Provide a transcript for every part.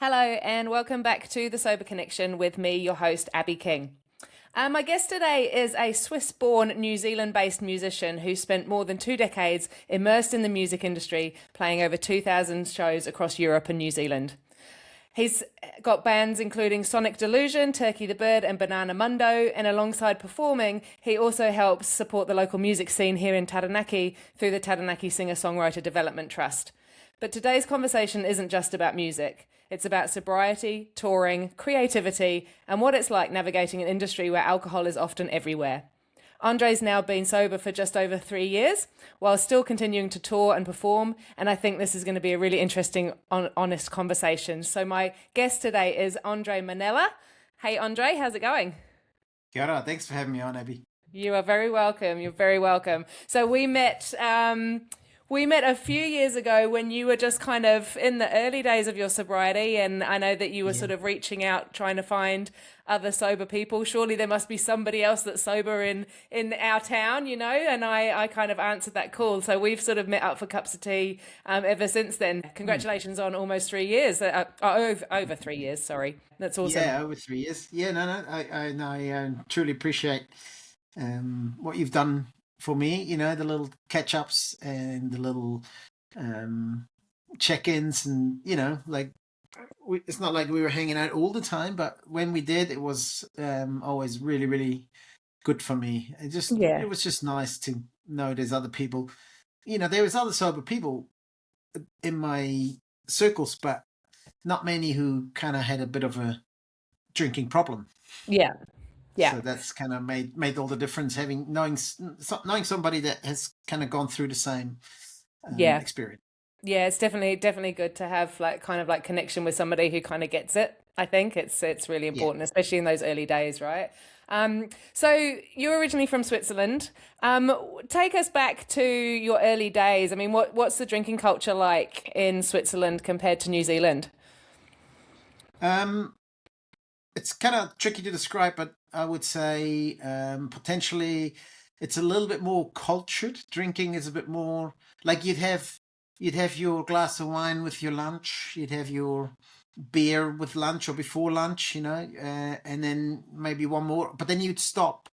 Hello, and welcome back to The Sober Connection with me, your host, Abby King. My guest today is a Swiss born, New Zealand based musician who spent more than 2 decades immersed in the music industry, playing over 2,000 shows across Europe and New Zealand. He's got bands including Sonic Delusion, Turkey the Bird, and Banana Mundo, and alongside performing, he also helps support the local music scene here in Taranaki through the Taranaki Singer-Songwriter Development Trust. But today's conversation isn't just about music. It's about sobriety, touring, creativity, and what it's like navigating an industry where alcohol is often everywhere. Andre's now been sober for just over 3 years, while still continuing to tour and perform, and I think this is going to be a really interesting, honest conversation. So my guest today is Andre Manella. Hey Andre, how's it going? Kia ora. Thanks for having me on, Abby. You are very welcome. You're very welcome. So we met a few years ago when you were just kind of in the early days of your sobriety, and I know that you were Yeah. sort of reaching out, trying to find other sober people. Surely there must be somebody else that's sober in our town, and I kind of answered that call. So we've sort of met up for cups of tea ever since then. Mm. Congratulations on almost 3 years. Over 3 years, sorry. That's awesome. Yeah, over 3 years. Yeah, no, I truly appreciate what you've done for me. The little catch-ups and the little um, check-ins, and it's not like we were hanging out all the time, but when we did, it was always really, really good for me. Yeah. It was just nice to know there's other people. There was other sober people in my circles, but not many who kind of had a bit of a drinking problem. Yeah. Yeah. So that's kind of made all the difference, having knowing somebody that has kind of gone through the same Yeah. experience. Yeah, it's definitely good to have like kind of like connection with somebody who kind of gets it. I think it's really Yeah. important, especially in those early days, right? So you're originally from Switzerland. Take us back to your early days. I mean, what's the drinking culture like in Switzerland compared to New Zealand? Um, it's kind of tricky to describe, but I would say potentially it's a little bit more cultured. Drinking is a bit more like you'd have your glass of wine with your lunch. You'd have your beer with lunch or before lunch, and then maybe one more, but then you'd stop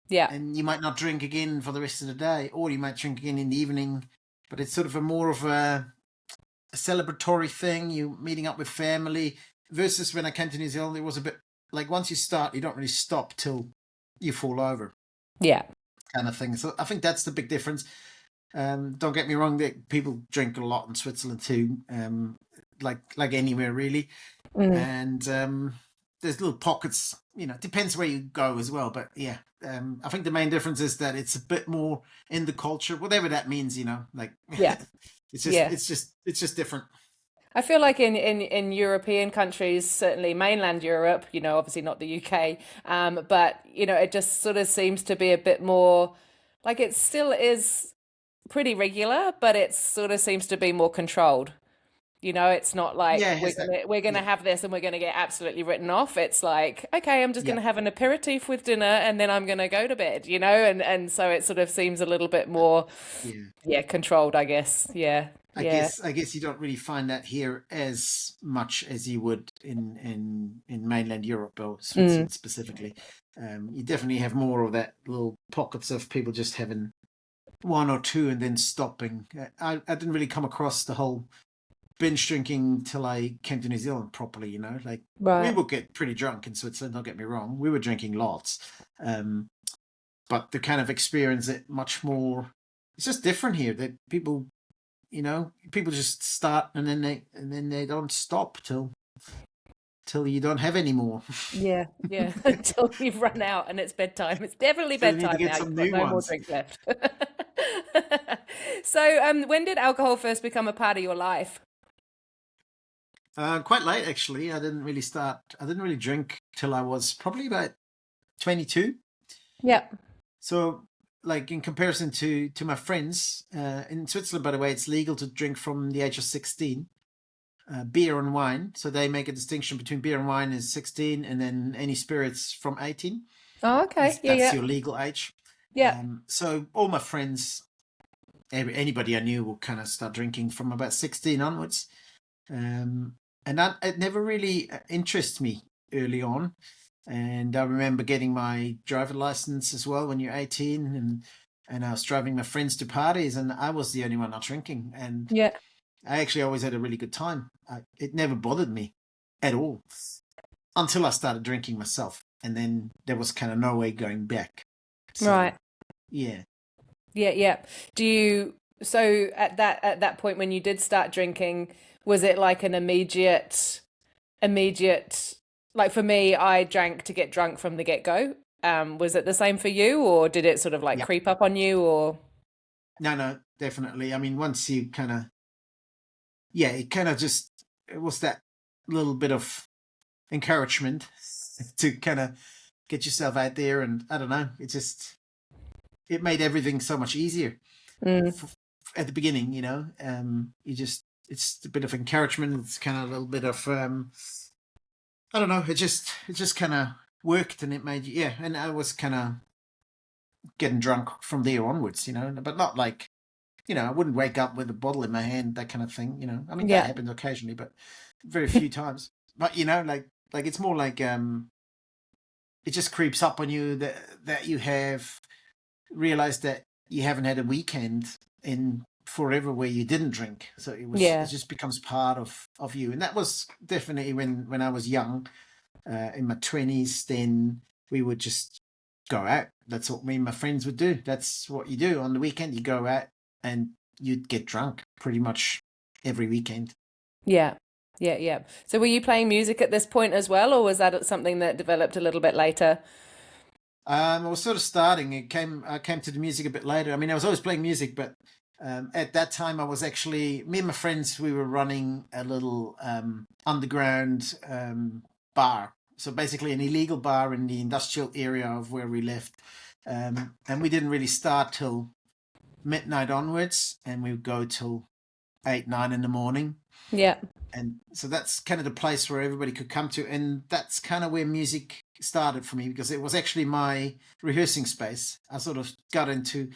Yeah, and you might not drink again for the rest of the day, or you might drink again in the evening. But it's sort of a more of a celebratory thing. You meeting up with family versus when I came to New Zealand, it was a bit like once you start, you don't really stop till you fall over, yeah, kind of thing. So I think that's the big difference. Don't get me wrong, people drink a lot in Switzerland too, like anywhere really. mm, And there's little pockets, depends where you go as well. But yeah, I think the main difference is that it's a bit more in the culture, whatever that means, like yeah, it's just yeah. it's just different. I feel like in European countries, certainly mainland Europe, obviously not the UK, but it just sort of seems to be a bit more like it still is pretty regular, but it sort of seems to be more controlled. It's not like Yeah, it we're has that. gonna we're gonna Yeah, have this and we're gonna get absolutely written off. It's like, okay, I'm just yeah, gonna have an aperitif with dinner and then I'm gonna go to bed, and so it sort of seems a little bit more, yeah. yeah, controlled, I guess. Yeah, I yeah. guess I guess you don't really find that here as much as you would in mainland Europe or Mm, Switzerland specifically. You definitely have more of that little pockets of people just having one or two and then stopping. I didn't really come across the whole binge drinking till I came to New Zealand properly. Like we right. would get pretty drunk in Switzerland. Don't get me wrong, we were drinking lots, um, but the kind of experience it much more. It's just different here. That people just start and then they don't stop till you don't have any more. Yeah, yeah. Until you've run out and it's bedtime. It's definitely So you need to bedtime get now. some You've got new no more ones. drinks left. So, when did alcohol first become a part of your life? Quite late actually. I didn't really drink till I was probably about 22. Yeah. So, like in comparison to my friends in Switzerland, by the way, it's legal to drink from the age of 16. Beer and wine. So they make a distinction between beer and wine is 16, and then any spirits from 18. Oh, okay. Yeah, That's yeah. your legal age. Yeah. So all my friends, anybody I knew, will kind of start drinking from about 16 onwards. Um, and it never really interested me early on. And I remember getting my driver license as well when you're 18, and I was driving my friends to parties, and I was the only one not drinking. And Yeah. I actually always had a really good time. It never bothered me at all until I started drinking myself, and then there was kind of no way going back. So Right. yeah, Yeah, yeah. Do you, so at that point when you did start drinking, was it like an immediate, like for me, I drank to get drunk from the get-go. Was it the same for you, or did it sort of like yeah, creep up on you, or no, no, definitely. I mean, once you kind of, yeah, it kind of just, it was that little bit of encouragement to kind of get yourself out there, and I don't know, it made everything so much easier mm, f- at the beginning. You just, it's a bit of encouragement. It's kind of a little bit of I don't know. It just kind of worked, and it made you, yeah. And I was kind of getting drunk from there onwards, but not like, I wouldn't wake up with a bottle in my hand, that kind of thing. I mean, that yeah, happened occasionally, but very few times. But like it's more like it just creeps up on you that you have realized that you haven't had a weekend in forever where you didn't drink. So it yeah, just becomes part of you. And that was definitely when I was young, in my 20s. Then we would just go out. That's what me and my friends would do. That's what you do on the weekend. You go out and you'd get drunk pretty much every weekend. yeah, yeah, yeah. So were you playing music at this point as well, or was that something that developed a little bit later? I was sort of starting. I came to the music a bit later. I mean, I was always playing music, but at that time, I was actually, me and my friends, we were running a little underground bar. So basically, an illegal bar in the industrial area of where we lived, and we didn't really start till midnight onwards, and we would go till 8, 9 in the morning. Yeah, And so that's kind of the place where everybody could come to, and that's kind of where music started for me, because it was actually my rehearsing space. I sort of got into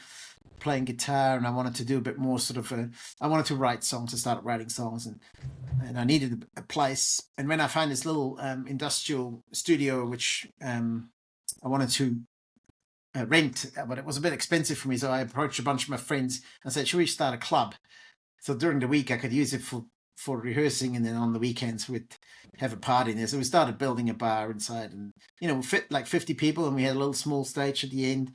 playing guitar, and I wanted to do a bit more sort of I wanted to write songs. I started writing songs, and I needed a place. And when I found this little industrial studio, which I wanted to rent, but it was a bit expensive for me, so I approached a bunch of my friends and said, should we start a club? So during the week I could use it for rehearsing, and then on the weekends we'd have a party in there. So we started building a bar inside, and we fit like 50 people, and we had a little small stage at the end,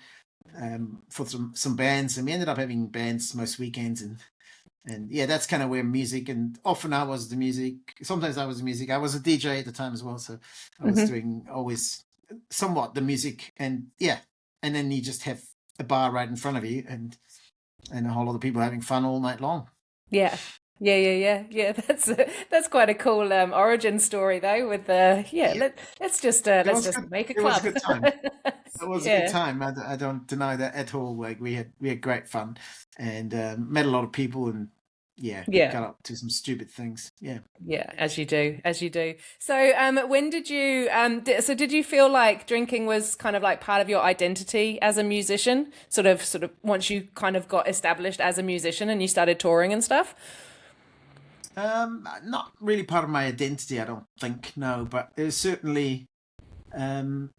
for some bands, and we ended up having bands most weekends. And yeah, that's kind of where music, and often I was the music, sometimes I was the music. I was a DJ at the time as well, so I was hmm, doing always somewhat the music. And yeah, and then you just have a bar right in front of you, and a whole lot of people having fun all night long. yeah. Yeah, yeah, yeah, yeah. That's quite a cool origin story though. With yeah, Yeah, it let's was just good. make a It was a club. good time. It was a good Yeah, time. I don't deny that at all. Like we had great fun, and met a lot of people, and yeah, yeah. got up to some stupid things. Yeah. Yeah, as you do, as you do. So, when did you, so did you feel like drinking was kind of like part of your identity as a musician? Sort of once you kind of got established as a musician and you started touring and stuff? Not really part of my identity, I don't think. No, but it's certainly, um,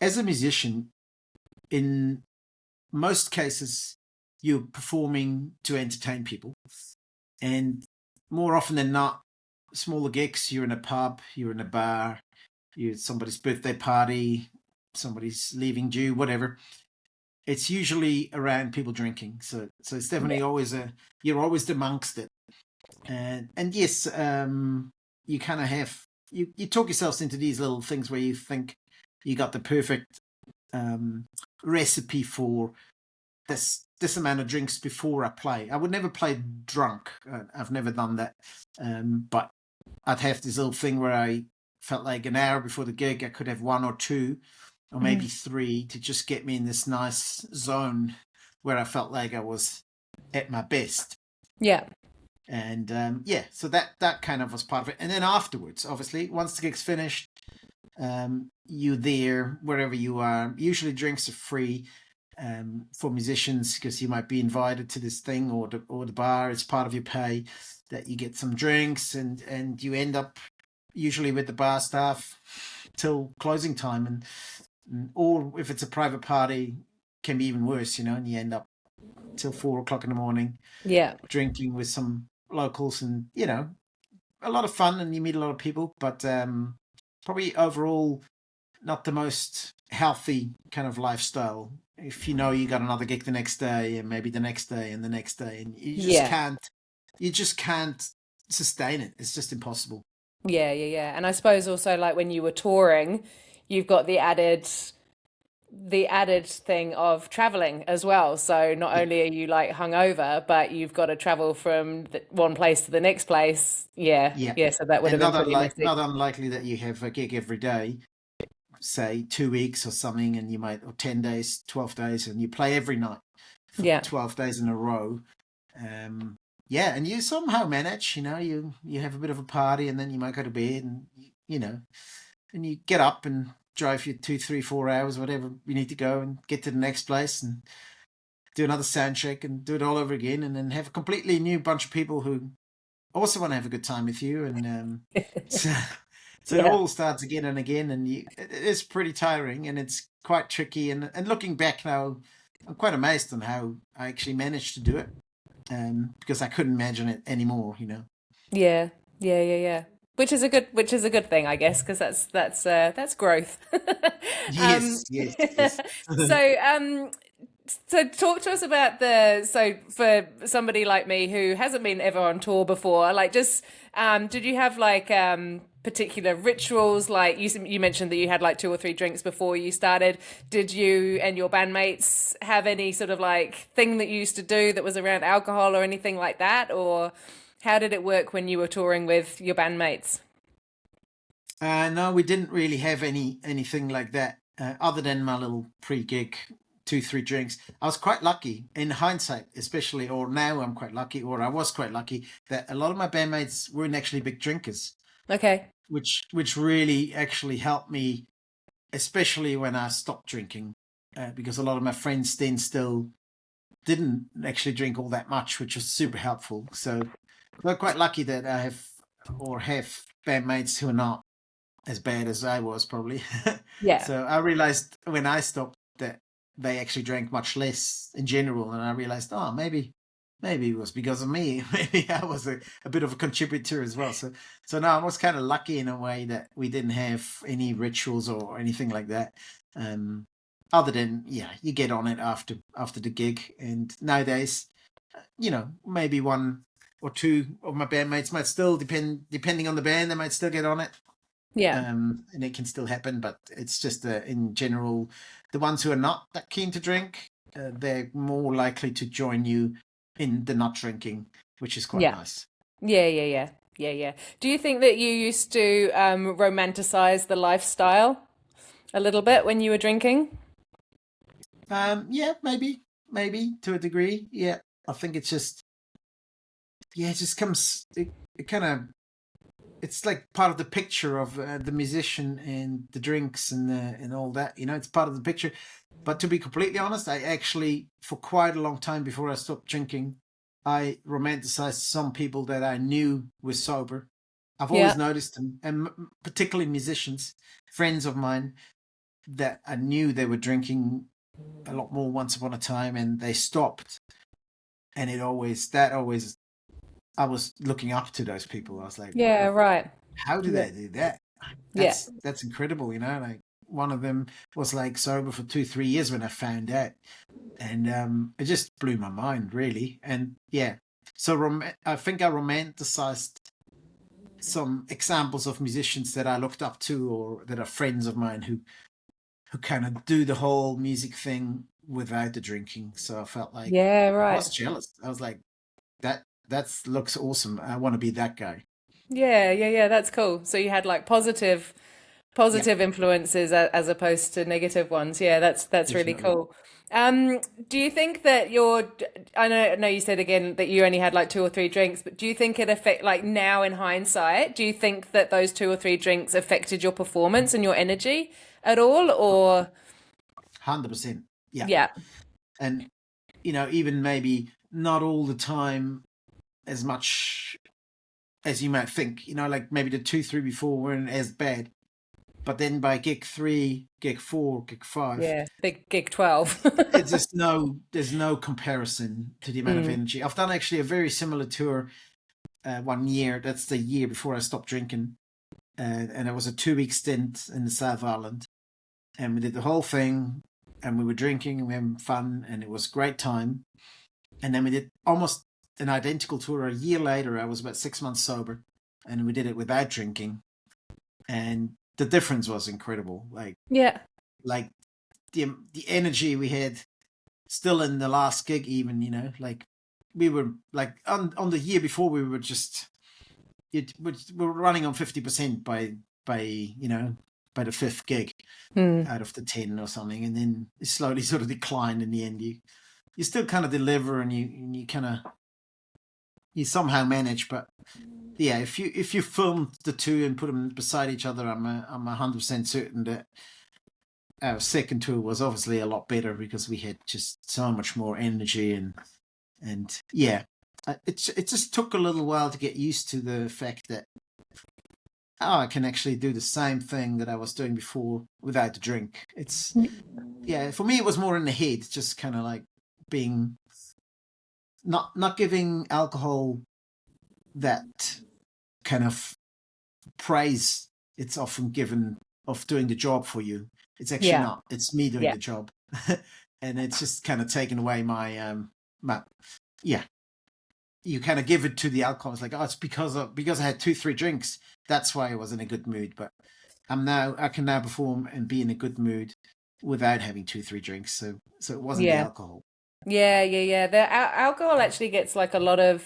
as a musician, in most cases, you're performing to entertain people, and more often than not, smaller gigs. You're in a pub, you're in a bar, you're at somebody's birthday party, somebody's leaving due, whatever. It's usually around people drinking. So it's Yeah. definitely always you're always amongst it. And yes, you kind of have, you talk yourselves into these little things where you think you got the perfect um, recipe for this amount of drinks before I play. I would never play drunk. I've never done that. But I'd have this little thing where I felt like an hour before the gig I could have one or two or maybe Mhm. three to just get me in this nice zone where I felt like I was at my best. Yeah. And yeah, so that kind of was part of it. And then afterwards, obviously, once the gig's finished, you there wherever you are. Usually, drinks are free for musicians, because you might be invited to this thing, or the bar. It's part of your pay that you get some drinks, and you end up usually with the bar staff till closing time, or if it's a private party, can be even worse, and you end up till 4 o'clock in the morning Yeah. drinking with some locals, and a lot of fun, and you meet a lot of people, but probably overall not the most healthy kind of lifestyle. If you got another gig the next day, and maybe the next day and the next day, and Yeah. you just can't sustain it. It's just impossible. Yeah, yeah, yeah. And I suppose also like when you were touring, you've got the added thing of traveling as well. So not Yeah, only are you like hungover, but you've got to travel from one place to the next place. Yeah, yeah, yeah. So that would and have been pretty messy. not unlikely that you have a gig every day, say 2 weeks or something, and you might, or 10 days, 12 days, and you play every night for Yeah, 12 days in a row. Um, yeah, and you somehow manage. You have a bit of a party, and then you might go to bed, and and you get up and drive your 2, 3, 4 hours, whatever you need to go, and get to the next place and do another sound check and do it all over again, and then have a completely new bunch of people who also want to have a good time with you, and so, so it yeah, all starts again and again, and it is pretty tiring, and it's quite tricky. And looking back now, I'm quite amazed on how I actually managed to do it, because I couldn't imagine it anymore. yeah, yeah, yeah, yeah. Which is a good thing, I guess, because that's growth. Um, Yes, yes, yes. so so talk to us about so for somebody like me who hasn't been ever on tour before, like just did you have like particular rituals? Like you mentioned that you had like two or three drinks before you started. Did you and your bandmates have any sort of like thing that you used to do that was around alcohol or anything like that? Or how did it work when you were touring with your bandmates? No, we didn't really have anything like that, other than my little pre-gig 2, 3 drinks. I was quite lucky in hindsight, especially, or now I'm quite lucky, or I was quite lucky that a lot of my bandmates weren't actually big drinkers, Okay. which really actually helped me, especially when I stopped drinking, because a lot of my friends then still didn't actually drink all that much, which was super helpful. So we're quite lucky that I have bandmates who are not as bad as I was, probably. Yeah. So I realized when I stopped that they actually drank much less in general, and I realized, oh, maybe it was because of me. Maybe I was a bit of a contributor as well. So now I was kind of lucky in a way that we didn't have any rituals or anything like that. Um, Other than, yeah, you get on it after the gig, and nowadays, maybe one or two of my bandmates might still, depending on the band, they might still get on it, Yeah. and it can still happen, but it's just, in general, the ones who are not that keen to drink, they're more likely to join you in the not drinking, which is quite Yeah. nice. Yeah, yeah, yeah. Yeah, yeah. Do you think that you used to romanticize the lifestyle a little bit when you were drinking? Yeah, maybe to a degree. Yeah, I think it's just, yeah, it just comes. It kind of, it's like part of the picture of, the musician and the drinks and all that. It's part of the picture. But to be completely honest, I actually, for quite a long time before I stopped drinking, I romanticized some people that I knew were sober. I've always Yeah. noticed them, and particularly musicians, friends of mine, that I knew they were drinking a lot more once upon a time, and they stopped. And that always, I was looking up to those people. I was like, Yeah, wow, right. how do Yeah. they do that? Yeah. That's incredible. Like, one of them was like sober for 2, 3 years when I found out, and it just blew my mind, really. And yeah, so I think I romanticized some examples of musicians that I looked up to, or that are friends of mine, who kind of do the whole music thing without the drinking. So I felt like Yeah, I right. was jealous. I was like, that looks awesome. I want to be that guy. Yeah, yeah, yeah. That's cool. So you had like positive Yeah, positive influences as opposed to negative ones. Yeah, that's really definitely. cool. Do you think that I know you said again that you only had like two or three drinks, but do you think it affect like now in hindsight, do you think that those two or three drinks affected your performance and your energy at all or 100%. Yeah. yeah. And, even maybe not all the time as much as you might think. Like maybe the 2, 3 before weren't as bad. But then by gig 3, gig 4, gig 5, Yeah, big gig 12. it's just there's no comparison to the amount of Mm. energy. I've done actually a very similar tour one year. That's the year before I stopped drinking. And it was a 2 week stint in the South Island. And we did the whole thing, and we were drinking and we were having fun, and it was a great time. And then we did almost an identical tour a year later. I was about 6 months sober, and we did it without drinking. And the difference was incredible. Yeah. Like the energy we had still in the last gig, even, like we were like on the year before, we were just we were running on 50% by the fifth gig Mm. out of the 10 or something, and then it slowly sort of declined in the end. You still kind of deliver, and you kind of you somehow manage, but yeah, if you filmed the two and put them beside each other, I'm 100% certain that our second tour was obviously a lot better, because we had just so much more energy, and yeah, it just took a little while to get used to the fact that I can actually do the same thing that I was doing before without the drink. Yeah, for me it was more in the head, just kind of like being not giving alcohol that kind of praise it's often given of doing the job for you. It's actually Yeah. not. It's me doing Yeah. the job. And it's just kind of taken away my yeah. You kind of give it to the alcohol. It's like, oh, it's because I had 2, 3 drinks. That's why I was in a good mood. But I can now perform and be in a good mood without having 2, 3 drinks. So it wasn't the Yeah. alcohol. Yeah, yeah, yeah. The alcohol actually gets like a lot of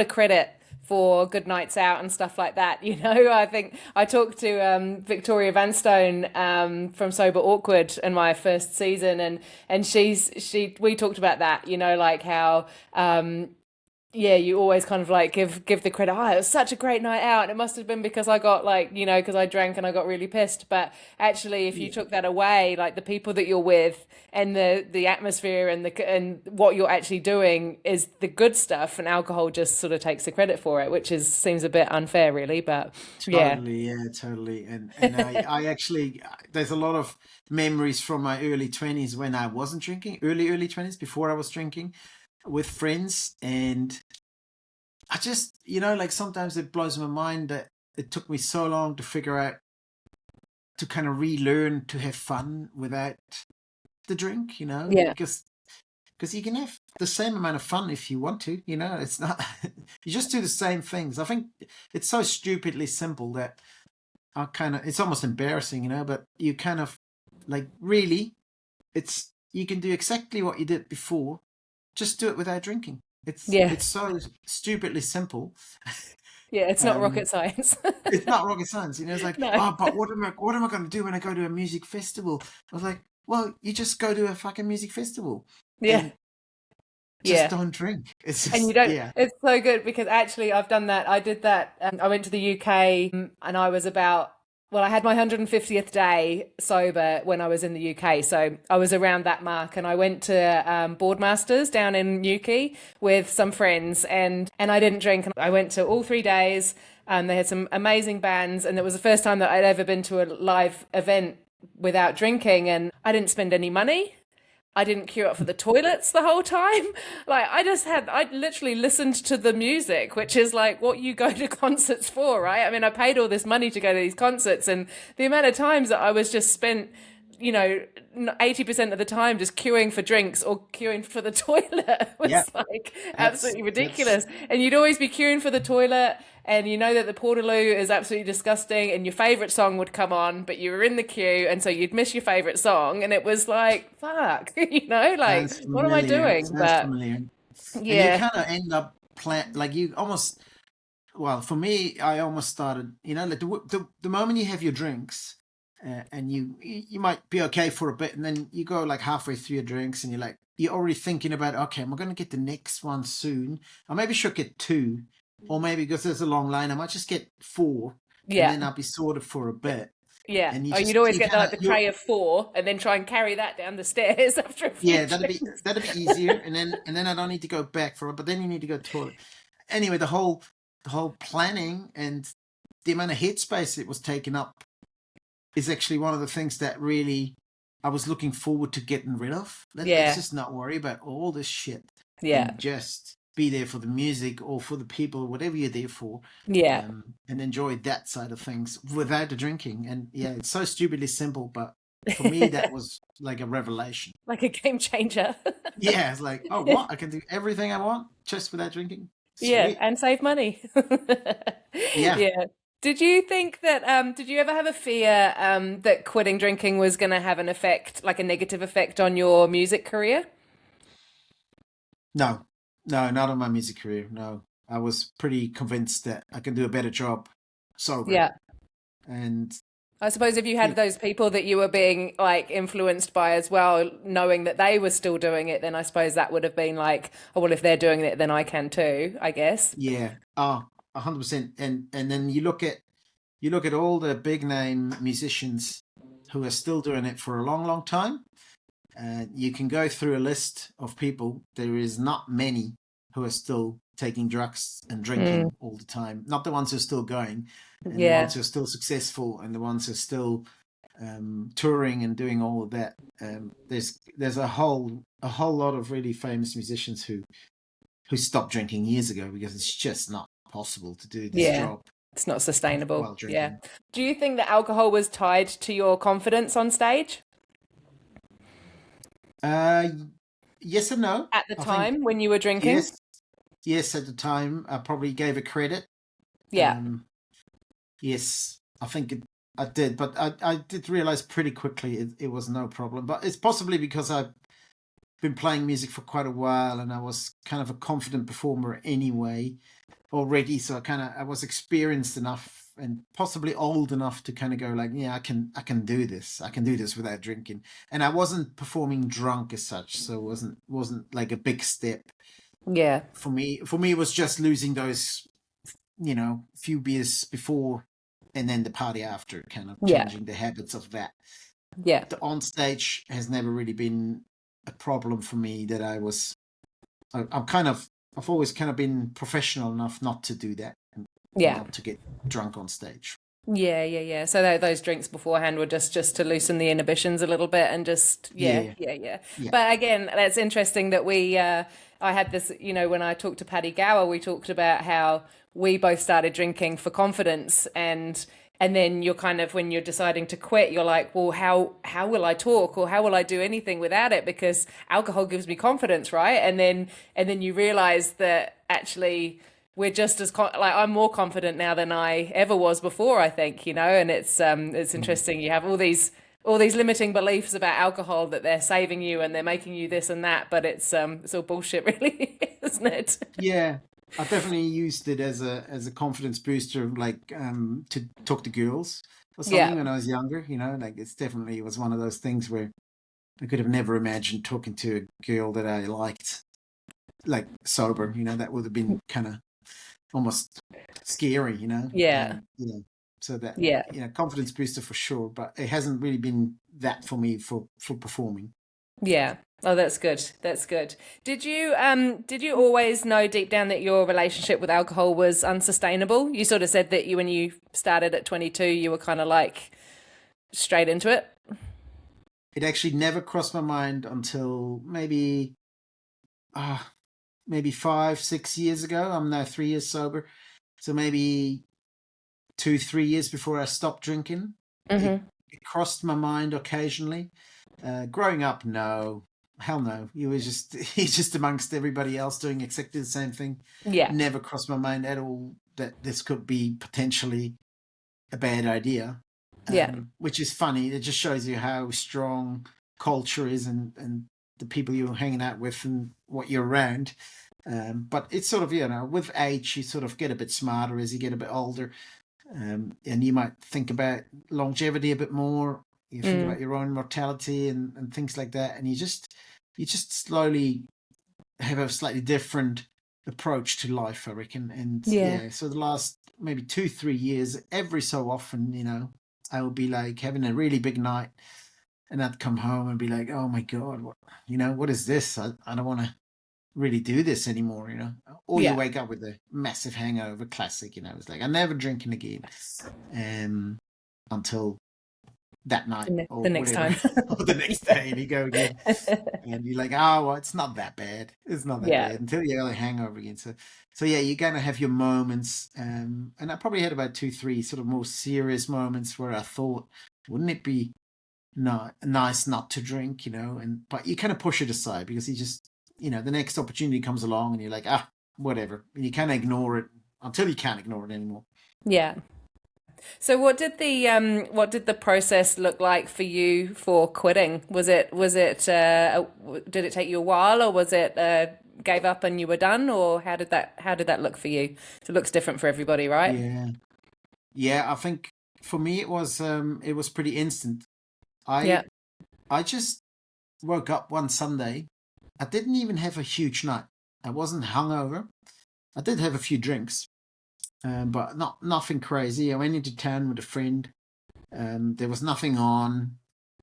credit for good nights out and stuff like that. I think I talked to Victoria Vanstone from Sober Awkward in my first season, and we talked about that. Like how yeah, you always kind of like give the credit. Oh, it was such a great night out, and it must have been because I got like because I drank and I got really pissed. But actually, if you Yeah. took that away, like the people that you're with and the atmosphere and what you're actually doing is the good stuff, and alcohol just sort of takes the credit for it, which is seems a bit unfair, really. But yeah, Totally, yeah, totally. And I actually, there's a lot of memories from my early 20s when I wasn't drinking, early 20s, before I was drinking, with friends. And I just, like sometimes it blows my mind that it took me so long to figure out, to kind of relearn to have fun without the drink, yeah, because you can have the same amount of fun if you want to. It's not, you just do the same things. I think it's so stupidly simple that it's almost embarrassing, but you kind of like, really, you can do exactly what you did before, just do it without drinking. yeah, It's so stupidly simple. yeah. It's not um rocket science. it's not rocket science. It's like, No. oh, but what am I going to do when I go to a music festival? I was like, well, you just go to a fucking music festival Yeah, and just yeah. don't drink. It's And you just, don't, yeah. it's so good because actually I've done that. I did that. I went to the UK and I was I had my 150th day sober when I was in the UK. So I was around that mark and I went to Boardmasters down in Newquay with some friends and I didn't drink. And I went to all 3 days. They had some amazing bands and it was the first time that I'd ever been to a live event without drinking and I didn't spend any money. I didn't queue up for the toilets the whole time. Like I literally listened to the music, which is like what you go to concerts for, right? I mean, I paid all this money to go to these concerts and the amount of times that I was just spent, 80% of the time just queuing for drinks or queuing for the toilet Yeah, was like that's absolutely that's ridiculous. And you'd always be queuing for the toilet and you know that the portaloo is absolutely disgusting and your favorite song would come on, but you were in the queue and so you'd miss your favorite song and it was like, fuck, like sounds what am I familiar. doing? Sounds But familiar. And you yeah, kind of end up like you almost, well, for me, I almost started, like the moment you have your drinks, and you might be okay for a bit, and then you go like halfway through your drinks, and you're already thinking about, okay, am I going to get the next one soon? Or maybe should get two, or maybe because there's a long line, I might just get four, and yeah, then I'll be sorted for a bit. yeah. And Oh, you'd always you get kind of, the tray of four and then try and carry that down the stairs after a few yeah, drinks. that'd be easier, and then I don't need to go back for it, but then you need to go to the toilet. Anyway, the whole planning and the amount of headspace it was taken up is actually one of the things that really I was looking forward to getting rid of. Let's Yeah. just not worry about all this shit Yeah. and just be there for the music or for the people, whatever you're there for, Yeah. and enjoy that side of things without the drinking. And yeah, it's so stupidly simple, but for me, that was like a revelation. Like a game changer. Yeah, it's like, oh, what? I can do everything I want just without drinking. Yeah, Sweet. and save money. Yeah. Yeah. Did you think that did you ever have a fear that quitting drinking was going to have an effect, like a negative effect on your music career? No, no, not on my music career. No, I was pretty convinced that I can do a better job sober. Yeah. And I suppose if you you had those people that you were being like influenced by as well, knowing that they were still doing it, then I suppose that would have been like, oh, well, if they're doing it, then I can too, I guess. yeah, 100%. And then you look at all the big name musicians who are still doing it for a long, long time. You can go through a list of people. There is not many who are still taking drugs and Mm, drinking all the time. Not the ones who are still going, and the ones yeah. who are still successful, and the ones who are still touring and doing all of that. There's a whole lot of really famous musicians who stopped drinking years ago because it's just not possible to do this Yeah. job It's not sustainable. while Yeah. drinking. Do you think that alcohol was tied to your confidence on stage Uh, yes and no. at the I think time when you were drinking? yes, yes. At the time, I probably gave it credit. Yeah. Um, yes, I did, but I did realize pretty quickly it was no problem. But it's possibly because I've been playing music for quite a while and I was kind of a confident performer anyway already. So I was experienced enough and possibly old enough to kind of go like, yeah, I can do this. I can do this without drinking. And I wasn't performing drunk as such, so it wasn't like a big step Yeah. for me. For me, it was just losing those, few beers before and then the party after, kind of Yeah. changing the habits of that. Yeah. The on stage has never really been a problem for me that I'm kind of, I've always kind of been professional enough not to do that and Yeah. not to get drunk on stage. Yeah, yeah, yeah. So those drinks beforehand were just to loosen the inhibitions a little bit and just yeah, Yeah, yeah, yeah. yeah, But again, that's interesting that we I had this, when I talked to Paddy Gower, we talked about how we both started drinking for confidence and then you're kind of when you're deciding to quit, you're like, well, how will I talk or how will I do anything without it? Because alcohol gives me confidence, right? And then you realize that actually we're just as like I'm more confident now than I ever was before, I think, and it's mm, interesting. You have all these limiting beliefs about alcohol that they're saving you and they're making you this and that, but it's all bullshit really, isn't it? yeah. I definitely used it as a confidence booster, like to talk to girls or Yeah. something when I was younger. Like it was one of those things where I could have never imagined talking to a girl that I liked, like sober. That would have been kind of almost scary. Yeah. So that Yeah. confidence booster for sure, but it hasn't really been that for me for performing. Yeah. Oh, that's good. That's good. Did you always know deep down that your relationship with alcohol was unsustainable? You sort of said that when you started at 22, you were kind of like straight into it. It actually never crossed my mind until ah maybe 5 6 years ago. I'm now 3 years sober, so maybe 2 3 years before I stopped drinking, it Hmm. it crossed my mind occasionally. Growing up, no, hell no. You was just he's just amongst everybody else doing exactly the same thing. Yeah. Never crossed my mind at all that this could be potentially a bad idea. Yeah. Which is funny. It just shows you how strong culture is and the people you're hanging out with and what you're around. But it's sort of, with age, you sort of get a bit smarter as you get a bit older. And you might think about longevity a bit more. You think Mm. about your own mortality and things like that. And you just slowly have a slightly different approach to life, I reckon. And Yeah. yeah, so the last maybe 2 3 years, every so often, I will be like having a really big night and I'd come home and be like, oh my God, what is this? I don't want to really do this anymore, or you Yeah. wake up with a massive hangover, classic, it's like, I'm never drinking again, until that night The or next whatever, time. or the next day, and you go again, and you're like, oh, well, it's not that bad. It's not that Yeah. bad until you have a hangover again. So yeah, you're gonna have your moments, and I probably had about 2, 3 sort of more serious moments where I thought, wouldn't it be nice not to drink, and but you kind of push it aside because you just, the next opportunity comes along, and you're like, whatever, and you kind of ignore it until you can't ignore it anymore. Yeah. So what did the process look like for you for quitting? Did it take you a while, or was it gave up and you were done, or how did that look for you? So it looks different for everybody, right? Yeah, yeah. I think for me it was pretty instant. Yeah. I I just woke up one Sunday. I didn't even have a huge night. I wasn't hungover. I did have a few drinks, but nothing crazy. I went into town with a friend. There was nothing on,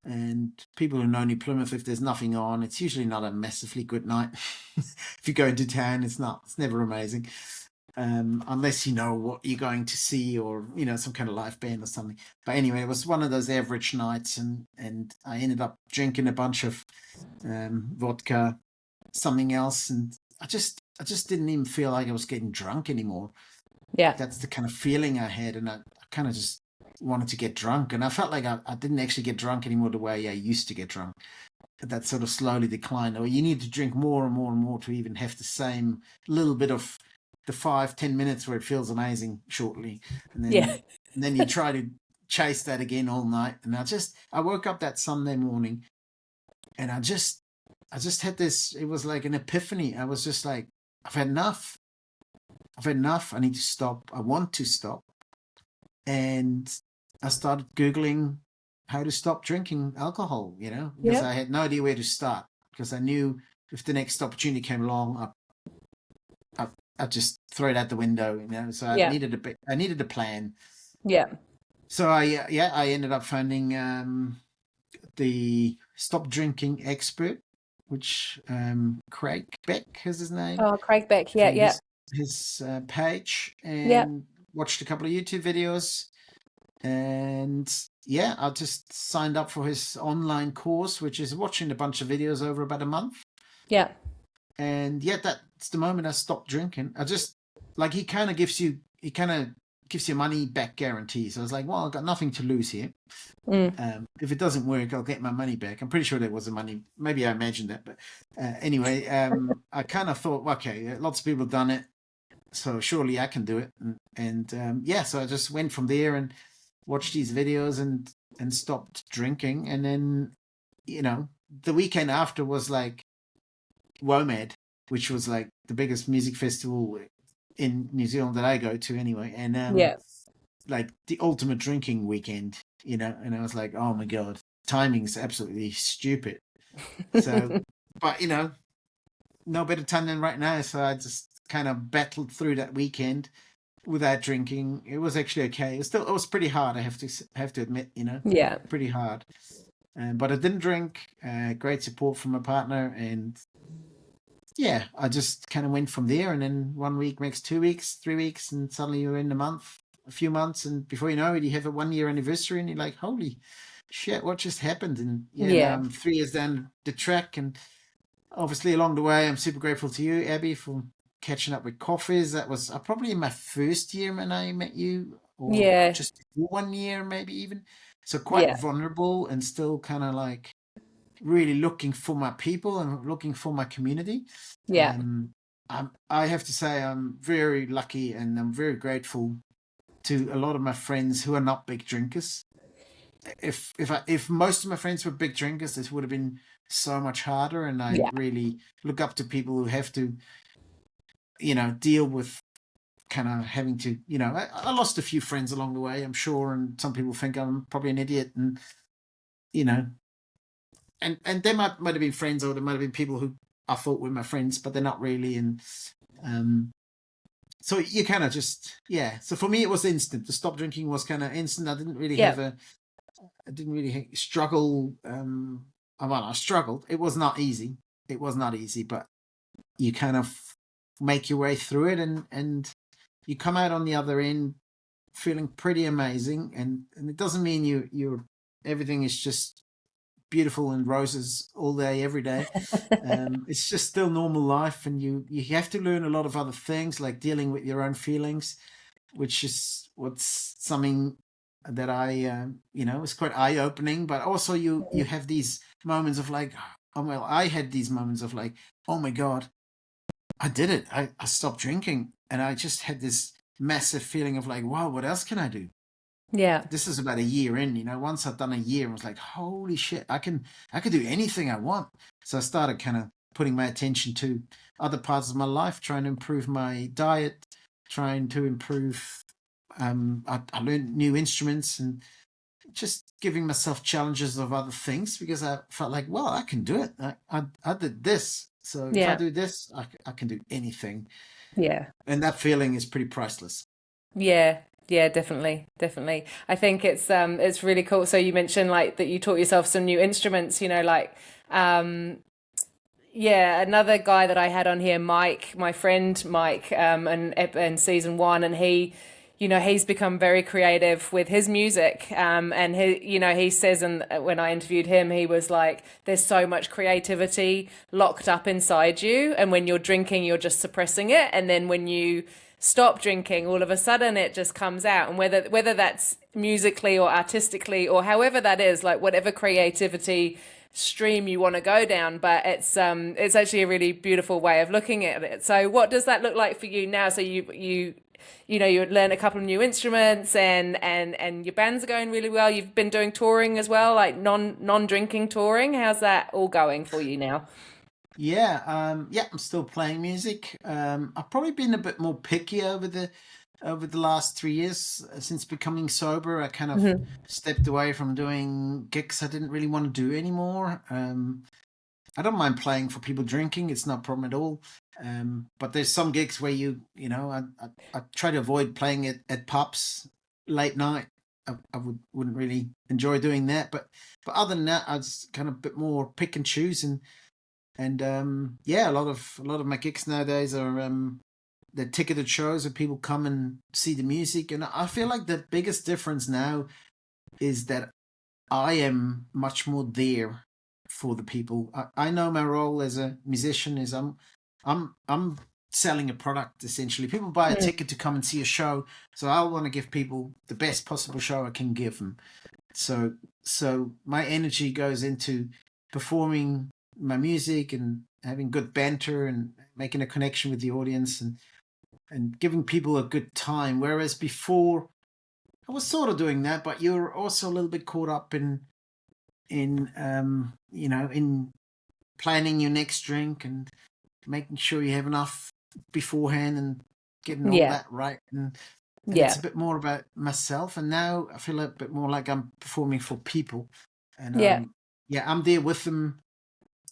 and people who know New Plymouth, if there's nothing on, it's usually not a massively good night. If you go into town, it's not. It's never amazing, unless you know what you're going to see, or some kind of live band or something. But anyway, it was one of those average nights, and I ended up drinking a bunch of vodka, something else, and I just didn't even feel like I was getting drunk anymore. Yeah. That's the kind of feeling I had, and I kind of just wanted to get drunk, and I felt like I didn't actually get drunk anymore the way I used to get drunk. That sort of slowly declined. Or you need to drink more and more and more to even have the same little bit of the 5-10 minutes where it feels amazing shortly, and Yeah. then you try to chase that again all night. And I woke up that Sunday morning, and I just had this. It was like an epiphany. I was just like, I've had enough. I've had enough. I need to stop. I want to stop. And I started Googling how to stop drinking alcohol, because Yeah. I had no idea where to start. Because I knew if the next opportunity came along, I'd just throw it out the window, So I Yeah. needed I needed a plan. Yeah. So I ended up finding the Stop Drinking Expert, which Craig Beck is his name. Oh, Craig Beck. Yeah. Found Yeah. his page Yeah. and watched a couple of YouTube videos, and yeah, I just signed up for his online course, which is watching a bunch of videos over about a month. Yeah. And yeah, that's the moment I stopped drinking. I just like he kind of gives you money back guarantee. So I was like, well, I've got nothing to lose here. Mm. If it doesn't work, I'll get my money back. I'm pretty sure there was a money. Maybe I imagined that, but anyway, I kind of thought, okay, lots of people have done it, so surely I can do it. And yeah, so I just went from there and watched these videos and stopped drinking. And then the weekend after was like WOMAD, which was like the biggest music festival in New Zealand that I go to anyway, and Yeah. like the ultimate drinking weekend, and I was like, oh my god, timing's absolutely stupid. So, but no better time than right now. So I just kind of battled through that weekend without drinking. It was actually okay. It was pretty hard. I have to admit, Yeah. pretty hard. But I didn't drink. Great support from my partner, and yeah, I just kind of went from there. And then 1 week makes 2 weeks, 3 weeks, and suddenly you're in a few months, and before you know it, you have a 1 year anniversary, and you're like, holy shit, what just happened? And yeah, now Yeah. I'm 3 years down the track, and obviously along the way, I'm super grateful to you, Abby, for catching up with coffees. That was probably in my first year when I met you, or Yeah. just 1 year, maybe even. So quite Yeah. vulnerable and still kind of like really looking for my people and looking for my community. Yeah. Um, I have to say I'm very lucky and I'm very grateful to a lot of my friends who are not big drinkers. If most of my friends were big drinkers, this would have been so much harder. And I Yeah. really look up to people who have to, deal with kind of having to, I lost a few friends along the way, I'm sure, and some people think I'm probably an idiot, and you know, and there might have been friends, or there might have been people who I thought were my friends, but they're not really, and um, so you kind of just, yeah. So for me, it was instant. The stop drinking was kind of instant. Yeah. I didn't really struggle. Well, I struggled. It was not easy. It was not easy, but you kind of make your way through it, and you come out on the other end feeling pretty amazing. And it doesn't mean you're everything is just beautiful and roses all day every day. It's just still normal life, and you have to learn a lot of other things, like dealing with your own feelings, which is what's something that I was quite eye opening. But also you have these moments of like, oh well, I had these moments of like, oh my god, I did it. I stopped drinking, and I just had this massive feeling of like, wow, what else can I do? Yeah. This is about a year in. Once I'd done a year, I was like, holy shit, I could do anything I want. So I started kind of putting my attention to other parts of my life, trying to improve my diet, trying to improve. I learned new instruments, and just giving myself challenges of other things, because I felt like, well, I can do it. I did this, so if I Yeah. do this, I can do anything, Yeah. and that feeling is pretty priceless. Yeah, yeah, definitely, definitely. I think it's really cool. So you mentioned like that you taught yourself some new instruments, like um yeah, another guy that I had on here, Mike, my friend Mike, and in season one, and he's become very creative with his music. And he says, and when I interviewed him, he was like, "There's so much creativity locked up inside you, and when you're drinking, you're just suppressing it, and then when you stop drinking, all of a sudden it just comes out." And whether that's musically or artistically or however that is, like whatever creativity stream you want to go down, but it's actually a really beautiful way of looking at it. So what does that look like for you now? So you learn a couple of new instruments, and your bands are going really well. You've been doing touring as well, like non-drinking touring. How's that all going for you now? Yeah, I'm still playing music. I've probably been a bit more picky over the last 3 years since becoming sober. I kind of Hmm. stepped away from doing gigs I didn't really want to do anymore. I don't mind playing for people drinking; it's not a problem at all. But there's some gigs where I try to avoid playing at pubs late night. I wouldn't really enjoy doing that. But other than that, I was kind of a bit more pick and choose. And yeah, a lot of my gigs nowadays are the ticketed shows where people come and see the music. And I feel like the biggest difference now is that I am much more there for the people. I know my role as a musician is I'm selling a product essentially. People buy a ticket to come and see a show, so I want to give people the best possible show I can give them. So my energy goes into performing my music and having good banter and making a connection with the audience, and giving people a good time. Whereas before I was sort of doing that, but you're also a little bit caught up in planning your next drink and making sure you have enough beforehand and getting all Yeah, that right. And it's yeah, a bit more about myself. And now I feel a bit more like I'm performing for people. And yeah, yeah, I'm there with them.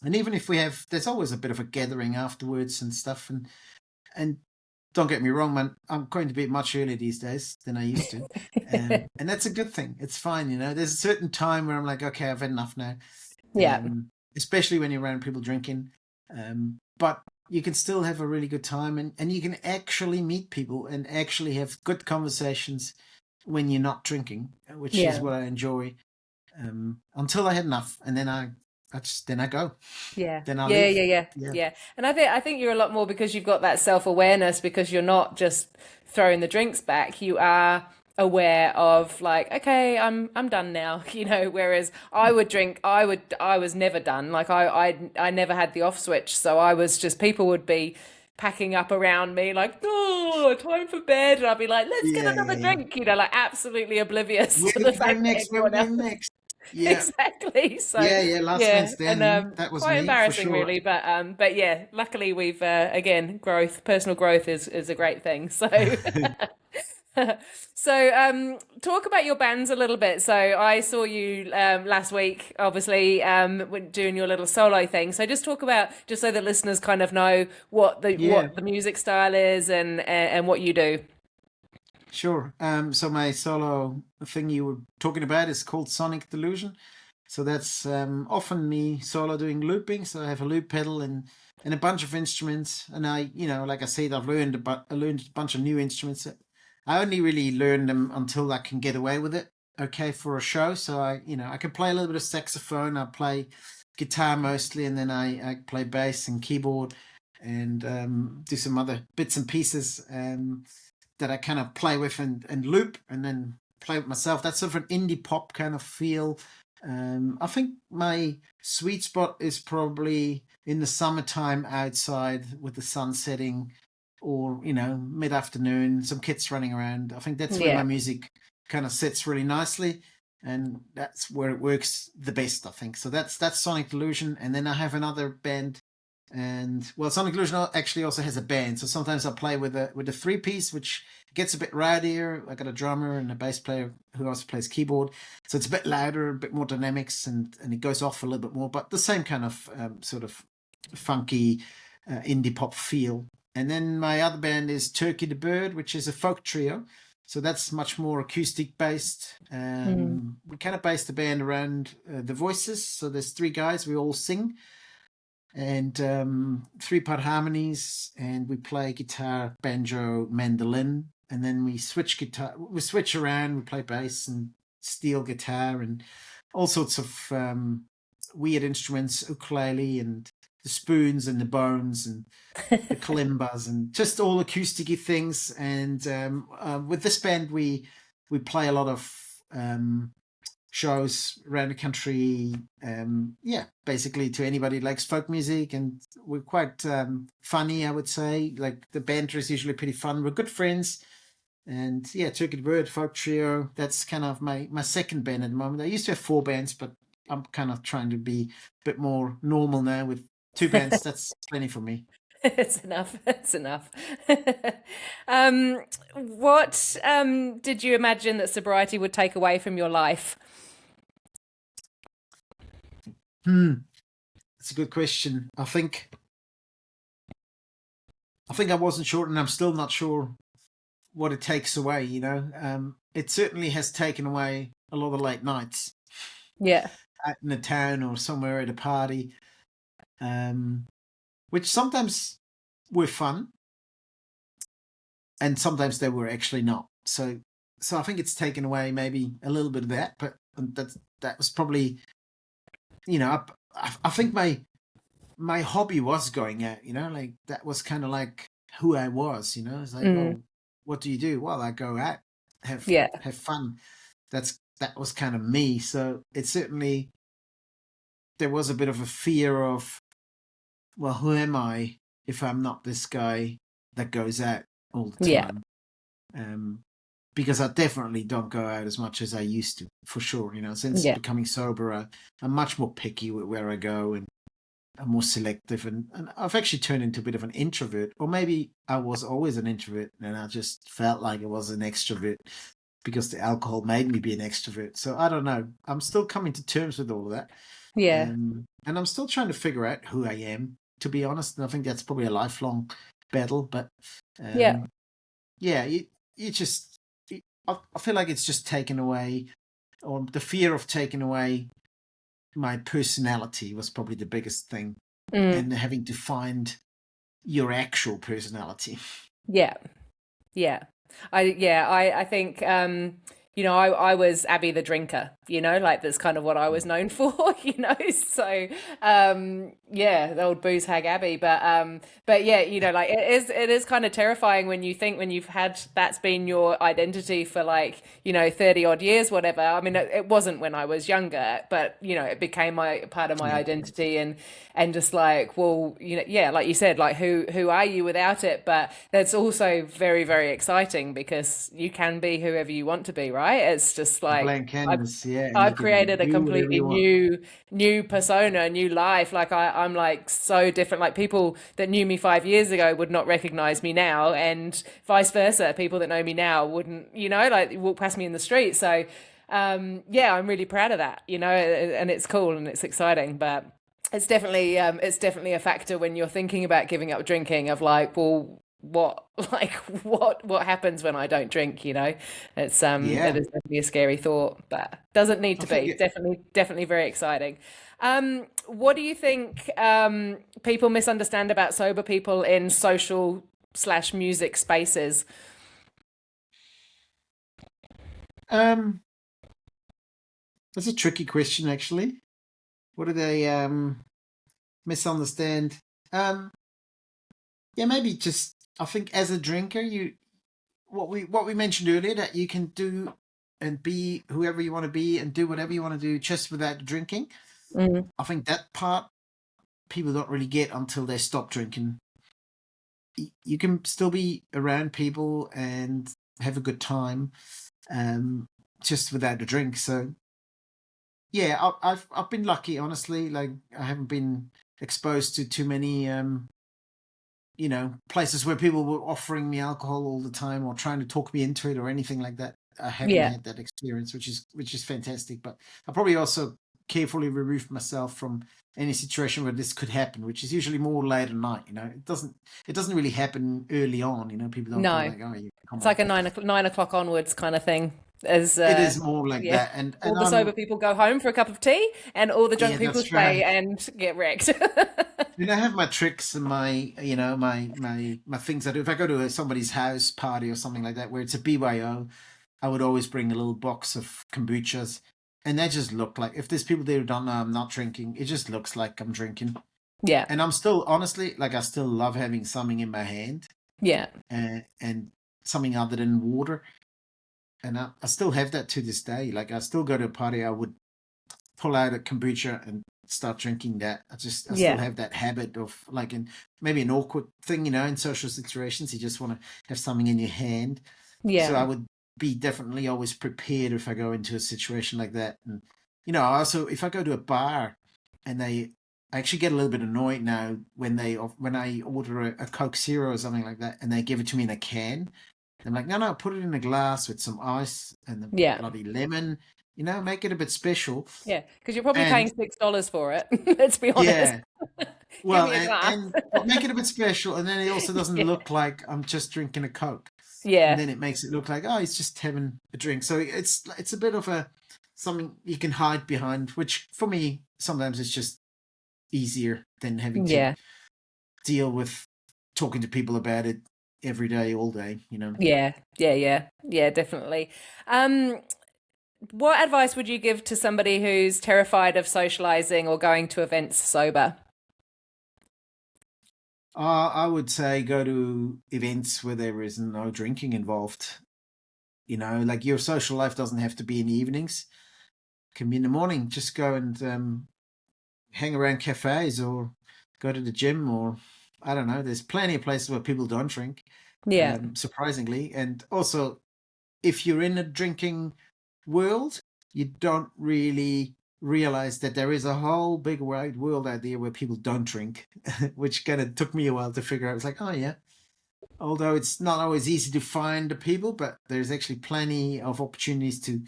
And even if there's always a bit of a gathering afterwards and stuff. And don't get me wrong, man, I'm going to bed much earlier these days than I used to. And that's a good thing. It's fine. There's a certain time where I'm like, okay, I've had enough now. yeah, Especially when you're around people drinking. But you can still have a really good time, and you can actually meet people and actually have good conversations when you're not drinking, which is yeah. what I enjoy. Until I had enough, and then I go, Yeah. then I Yeah, leave. yeah, yeah. Yeah, Yeah. And I think you're a lot more because you've got that self-awareness, because you're not just throwing the drinks back. You are aware of like, okay, I'm done now, whereas I was never done. Like I never had the off switch. So I was just people would be packing up around me like, oh, time for bed. And I'd be like, let's get yeah, yeah, another yeah. drink, like absolutely oblivious Where to are the we going fact that next? Where are we everyone else. going next? Yeah, Exactly. So yeah. Last man yeah, and standing. That was quite me for embarrassing sure. really, but yeah, luckily we've again personal growth is a great thing. So so talk about your bands a little bit. So I saw you last week, obviously doing your little solo thing. So just talk about, just so the listeners kind of know what the Yeah, music style is, and what you do. sure. So my solo thing you were talking about is called Sonic Delusion. So that's often me solo doing looping. So I have a loop pedal and a bunch of instruments. And I, like I said, I learned a bunch of new instruments. I only really learn them until I can get away with it. Okay, for a show. So I can play a little bit of saxophone. I play guitar mostly, and then I play bass and keyboard and do some other bits and pieces that I kind of play with and loop and then play with myself. That's sort of an indie pop kind of feel. I think my sweet spot is probably in the summertime outside with the sun setting, or mid afternoon, some kids running around. I think that's where my Yeah. music kind of sits really nicely, and that's where it works the best, I think. So that's Sonic Delusion, and then I have another band. And well, Sonic Delusion actually also has a band, so sometimes I play with a three piece, which gets a bit rowdier. I got a drummer and a bass player who also plays keyboard, so it's a bit louder, a bit more dynamics, and it goes off a little bit more, but the same kind of sort of funky indie pop feel. And then my other band is Turkey the Bird, which is a folk trio. So that's much more acoustic based. Mm. We kind of base the band around the voices. So there's three guys, we all sing, and three-part harmonies, and we play guitar, banjo, mandolin, and then we switch around, we play bass and steel guitar and all sorts of weird instruments, ukulele and the spoons and the bones and the kalimbas and just all acoustic things. And with this band, we play a lot of shows around the country. Basically to anybody who likes folk music, and we're quite funny, I would say. Like the banter is usually pretty fun. We're good friends. And yeah, Turkey the Bird, folk trio. That's kind of my second band at the moment. I used to have four bands, but I'm kind of trying to be a bit more normal now with two bands. That's plenty for me. It's enough. It's enough. um, what did you imagine that sobriety would take away from your life? That's a good question. I think I wasn't sure, and I'm still not sure what it takes away. It certainly has taken away a lot of late nights Yeah. out in a town or somewhere at a party, um, which sometimes were fun, and sometimes they were actually not. So I think it's taken away maybe a little bit of that, but that was probably, I think my hobby was going out. Like that was kind of like who I was. It's like, Mm. oh, what do you do? Well, I go out, have Yeah. have fun. That was kind of me. So it certainly, there was a bit of a fear of, well, who am I if I'm not this guy that goes out all the Yeah. time? Because I definitely don't go out as much as I used to, for sure. Since Yeah. becoming sober, I'm much more picky with where I go, and I'm more selective, and I've actually turned into a bit of an introvert. Or maybe I was always an introvert and I just felt like I was an extrovert because the alcohol made me be an extrovert. So I don't know. I'm still coming to terms with all of that. Yeah. And I'm still trying to figure out who I am, to be honest. And I think that's probably a lifelong battle. But Yeah. yeah, you just, I feel like it's just taken away, or the fear of taking away my personality was probably the biggest thing, Mm. and having to find your actual personality. Yeah. Yeah. I think I was Abby the drinker, like that's kind of what I was known for, So yeah, the old booze hag Abby. But yeah, like it is kind of terrifying when you think, when you've had, that's been your identity for like, 30 odd years, whatever. I mean, it wasn't when I was younger, but it became my part of my Yeah, identity, and just like, well, yeah, like you said, like who are you without it? But that's also very, very exciting because you can be whoever you want to be, right? It's just a like blank I've canvas, yeah, and you I've can created a do whatever completely you want. new persona, new life. Like I'm like so different. Like people that knew me 5 years ago would not recognize me now, and vice versa. People that know me now wouldn't, like walk past me in the street. So yeah, I'm really proud of that, and it's cool and it's exciting. But it's definitely a factor when you're thinking about giving up drinking, of like, well, what like what happens when I don't drink, you know. It Yeah, is definitely a scary thought, but doesn't need I to think be. Definitely very exciting. What do you think people misunderstand about sober people in social slash music spaces? um, that's a tricky question, actually. What do they misunderstand? Um, yeah, maybe just I think as a drinker, you what we mentioned earlier, that you can do and be whoever you want to be and do whatever you want to do just without drinking. Mm, I think that part people don't really get until they stop drinking. You can still be around people and have a good time, um, just without a drink. So yeah, I've been lucky, honestly. Like I haven't been exposed to too many places where people were offering me alcohol all the time or trying to talk me into it or anything like that. I haven't yeah, had that experience, which is fantastic. But I probably also carefully removed myself from any situation where this could happen, which is usually more late at night. It doesn't really happen early on. People don't go no. like, oh, you come It's on. like a 9 o'clock onwards kind of thing. As It is more like yeah, that, and all and the sober I'm people go home for a cup of tea, and all the drunk yeah, people that's stay right. and get wrecked. I have my tricks and my things I do. If I go to somebody's house party or something like that, where it's a BYO, I would always bring a little box of kombuchas, and they just look like if there's people there who don't know I'm not drinking, it just looks like I'm drinking. Yeah, And I'm still honestly like I still love having something in my hand, yeah, and something other than water, and I still have that to this day. Like I still go to a party, I would pull out a kombucha and start drinking that. I still yeah, have that habit of like in maybe an awkward thing, in social situations, you just want to have something in your hand. So I yeah, would be definitely always prepared if I go into a situation like that. And I also if I go to a bar and I actually get a little bit annoyed now when I order a Coke Zero or something like that and they give it to me in a can. I'm like, no, no, put it in a glass with some ice and the yeah, bloody lemon. Make it a bit special. yeah. Because you're probably paying And $6 for it. Let's be honest. yeah, Give well, me a glass. but make it a bit special, and then it also doesn't Yeah, look like I'm just drinking a Coke, and yeah, then it makes it look like he's just having a drink. So it's a bit of a something you can hide behind, which for me sometimes it's just easier than having to yeah, deal with talking to people about it every day, all day. yeah, yeah, yeah, yeah, definitely. Um, what advice would you give to somebody who's terrified of socializing or going to events sober? I would say go to events where there is no drinking involved. Like your social life doesn't have to be in the evenings. It can be in the morning. Just go and hang around cafes or go to the gym or I don't know. There's plenty of places where people don't drink, Yeah, surprisingly. And also, if you're in a drinking world, you don't really realize that there is a whole big wide world out there where people don't drink, which kind of took me a while to figure out. It's like, oh yeah, although it's not always easy to find the people, but there's actually plenty of opportunities to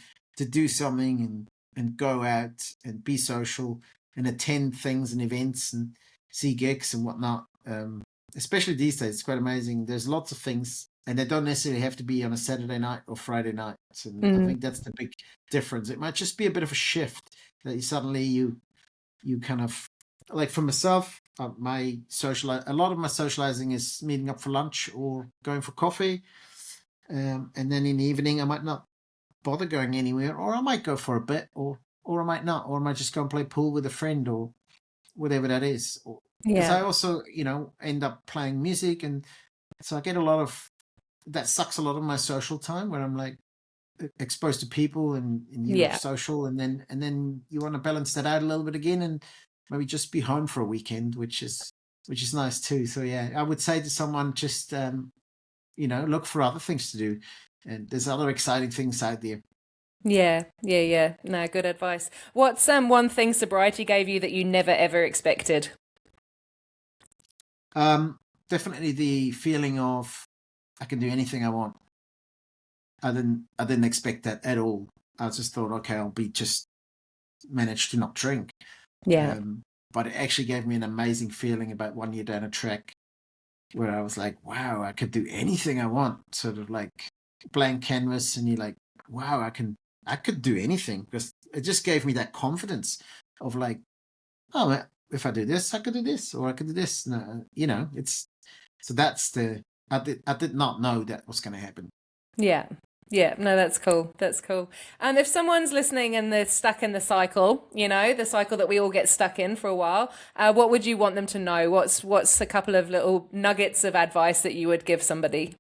do something and go out and be social and attend things and events and see gigs and whatnot. Especially these days, it's quite amazing. There's lots of things, and they don't necessarily have to be on a Saturday night or Friday nights. And I mm, think that's the big difference. It might just be a bit of a shift that you kind of like for myself. A lot of my socializing is meeting up for lunch or going for coffee, and then in the evening I might not bother going anywhere, or I might go for a bit, or I might not, or I might just go and play pool with a friend or whatever that is. Because yeah, I also, end up playing music, and so I get a lot of that sucks a lot of my social time where I'm like exposed to people and you're yeah, social, and then you want to balance that out a little bit again and maybe just be home for a weekend, which is nice too. So yeah, I would say to someone just look for other things to do, and there's other exciting things out there. yeah, yeah, yeah. No, good advice. What's one thing sobriety gave you that you never ever expected? um Definitely the feeling of I can do anything I want. I didn't expect that at all. I just thought, okay, I'll be just manage to not drink. Yeah, um but it actually gave me an amazing feeling about one year down a track. where I was like, wow, I could do anything I want, sort of like blank canvas, and you're like, wow, I could do anything, because it just gave me that confidence of like, oh, if I do this, I could do this, or I could do this. No, it's so that's the I did not know that was going to happen. Yeah. Yeah, no, that's cool. That's cool. If someone's listening and they're stuck in the cycle, the cycle that we all get stuck in for a while, what would you want them to know? What's a couple of little nuggets of advice that you would give somebody?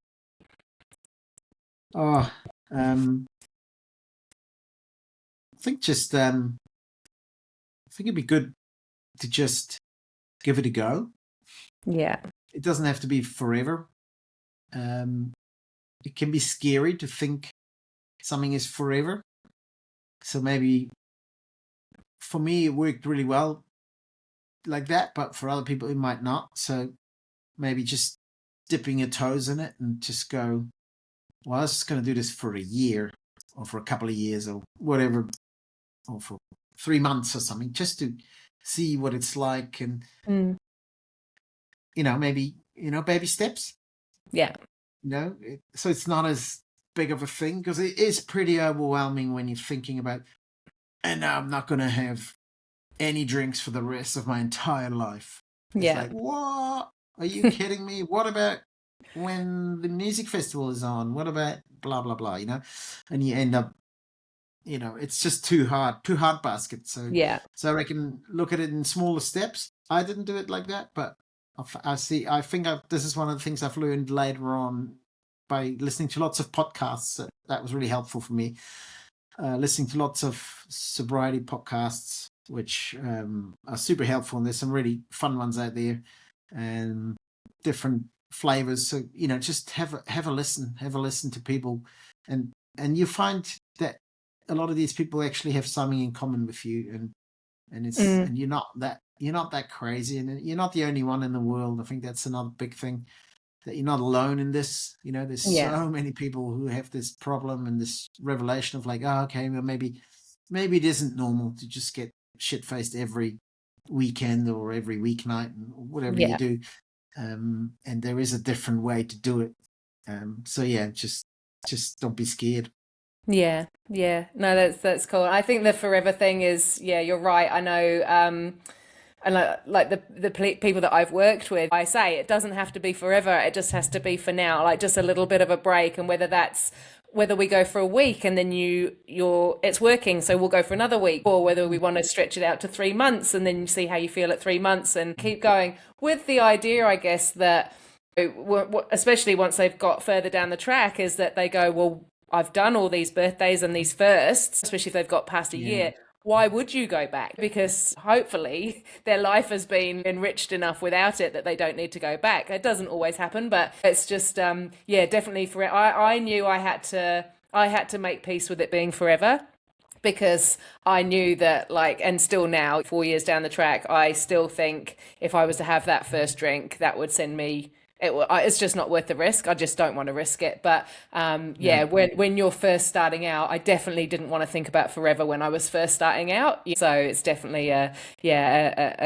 Oh, I think just I think it'd be good to just give it a go. Yeah. It doesn't have to be forever. It can be scary to think something is forever. So maybe for me, it worked really well like that, but for other people, it might not. So maybe just dipping your toes in it and just go, well, I was just going to do this for a year or for a couple of years or whatever, or for 3 months or something, just to see what it's like. And, Mm. Maybe, baby steps. Yeah. So it's not as big of a thing, because it is pretty overwhelming when you're thinking about, and now I'm not going to have any drinks for the rest of my entire life. It's Yeah. like, what? Are you kidding me? What about when the music festival is on? What about blah, blah, blah, And you end up, it's just too hard basket. So, Yeah. so I reckon look at it in smaller steps. I didn't do it like that, but I think this is one of the things I've learned later on by listening to lots of podcasts. That was really helpful for me. Listening to lots of sobriety podcasts, which are super helpful, and there's some really fun ones out there, and different flavors. So just have a listen to people, and you find that a lot of these people actually have something in common with you, and you're not that crazy, and you're not the only one in the world. I think that's another big thing, that you're not alone in this. There's Yeah. so many people who have this problem and this revelation of like, oh, okay, well, maybe it isn't normal to just get shit faced every weekend or every weeknight and whatever you Yeah. do. And there is a different way to do it. So yeah, just don't be scared. Yeah, yeah. No, that's cool. I think the forever thing is, yeah, you're right. I know, and like the people that I've worked with, I say it doesn't have to be forever. It just has to be for now, like just a little bit of a break. And whether we go for a week and then it's working, so we'll go for another week, or whether we want to stretch it out to 3 months and then you see how you feel at 3 months and keep going with the idea, I guess, that especially once they've got further down the track, is that they go, well, I've done all these birthdays and these firsts, especially if they've got past a Yeah. year. Why would you go back? Because hopefully their life has been enriched enough without it that they don't need to go back. It doesn't always happen, but it's just, yeah, definitely for I knew I had to make peace with it being forever, because I knew that, like, and still now, 4 years down the track, I still think if I was to have that first drink, that would send me. It's just not worth the risk. I just don't want to risk it. But Yeah. yeah, when you're first starting out, I definitely didn't want to think about forever when I was first starting out. So it's definitely a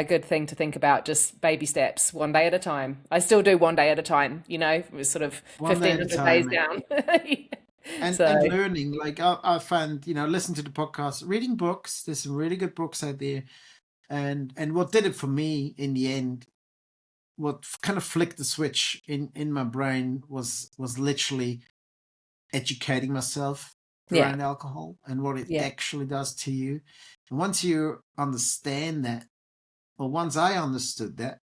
good thing to think about. Just baby steps, one day at a time. I still do one day at a time. It was sort of One day at a 1,500 days time. down. And So learning, like I found, listen to the podcast, reading books. There's some really good books out there, and what did it for me in the end, what kind of flicked the switch in my brain was literally educating myself yeah, around alcohol and what it yeah, actually does to you. And once you understand that, or once I understood that,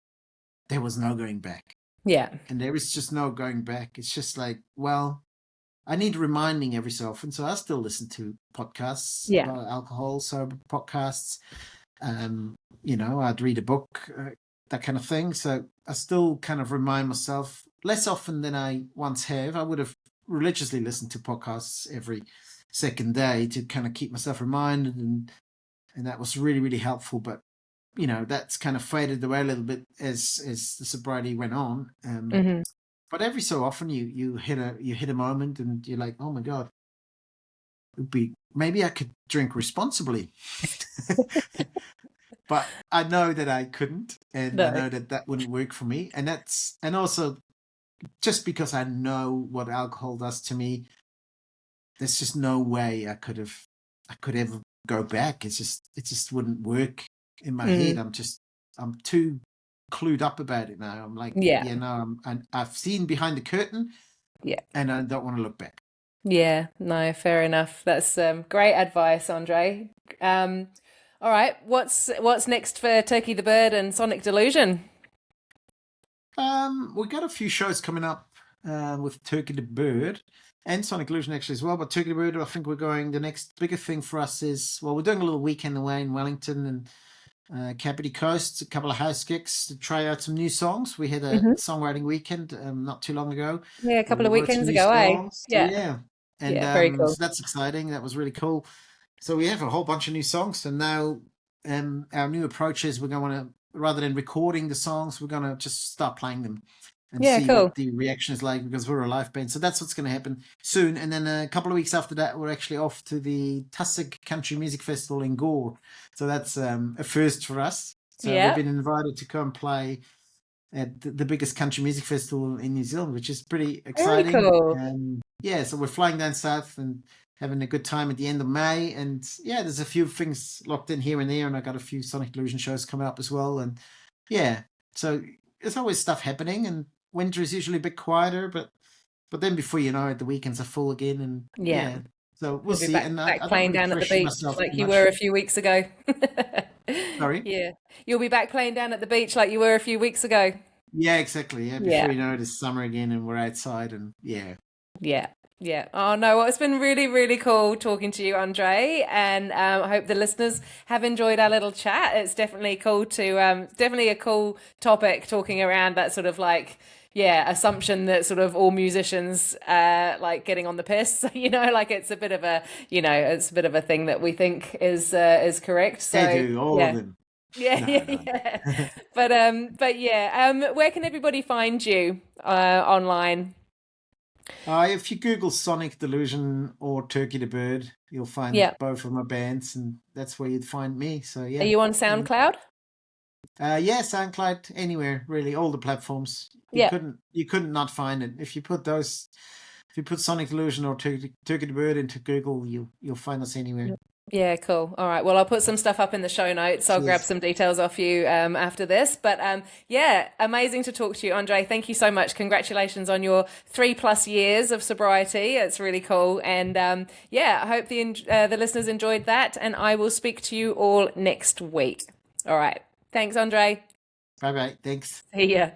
there was no going back, yeah, and there is just no going back. It's just like, well, I need reminding every so often. So I still listen to podcasts yeah, about alcohol, sober podcasts. I'd read a book, that kind of thing. So I still kind of remind myself less often than I once have. I would have religiously listened to podcasts every second day to kind of keep myself reminded, and that was really, really helpful. But that's kind of faded away a little bit as the sobriety went on. hmm, But every so often you hit a moment and you're like, oh my god, maybe I could drink responsibly. But I know that I couldn't, and I no, know that wouldn't work for me. And also just because I know what alcohol does to me, there's just no way I could ever go back. It just wouldn't work in my head. Mm, I'm too clued up about it now. I'm like, yeah, yeah, no, I've seen behind the curtain, yeah. and I don't want to look back. Yeah, no, fair enough. That's great advice, Andre. Um, all right, what's next for Turkey the Bird and Sonic Delusion? We got a few shows coming up with Turkey the Bird and Sonic Illusion actually as well. But Turkey the Bird, I think we're going. The next bigger thing for us is, well, we're doing a little weekend away in Wellington and Kapiti Coast, a couple of house gigs to try out some new songs. We had a Hmm. songwriting weekend not too long ago Yeah, a where couple we of wrote some weekends new ago, eh? songs. So Yeah, yeah, and yeah, very so cool. that's exciting. That was really cool. So we have a whole bunch of new songs. So now our new approach is we're going to, rather than recording the songs, we're going to just start playing them and Yeah, see cool. what the reaction is like, because we're a live band. So that's what's going to happen soon. And then a couple of weeks after that, we're actually off to the Tussock Country Music Festival in Gore. So that's a first for us. So we've Yeah, been invited to come play at the biggest country music festival in New Zealand, which is pretty very exciting. cool. And yeah, so we're flying down south and having a good time at the end of May. And yeah, there's a few things locked in here and there, and I got a few Sonic Illusion shows coming up as well. And yeah, so there's always stuff happening, and winter is usually a bit quieter, but then before you know it, the weekends are full again, and Yeah, yeah. So we'll you'll be see. back And back I don't playing really down at the pressure beach myself like too you were much. a few weeks ago. Sorry. Yeah, you'll be back playing down at the beach like you were a few weeks ago. Yeah, exactly. Yeah, before Yeah. you know it, it's summer again, and we're outside, and yeah. Yeah. Yeah. Oh no. Well, it's been really, really cool talking to you, Andre, and I hope the listeners have enjoyed our little chat. It's definitely cool to, definitely a cool topic talking around that sort of like, yeah, assumption that sort of all musicians, like getting on the piss. You know, like it's a bit of a, it's a bit of a thing that we think is correct. They So do, all of yeah. them. Yeah, No, yeah, no. yeah. But yeah, where can everybody find you online? If you Google Sonic Delusion or Turkey the Bird, you'll find Yeah. both of my bands, and that's where you'd find me. So Are yeah, you on and SoundCloud? yeah, SoundCloud, anywhere really, all the platforms. Yeah. You couldn't not find it if you put those. If you put Sonic Delusion or Turkey the Bird into Google, you'll find us anywhere. Yeah, cool. All right. Well, I'll put some stuff up in the show notes. I'll grab Cheers. some details off you after this. But yeah, amazing to talk to you, Andre. Thank you so much. Congratulations on your 3+ years of sobriety. It's really cool. And yeah, I hope the listeners enjoyed that. And I will speak to you all next week. All right. Thanks, Andre. Bye bye. Thanks. See ya.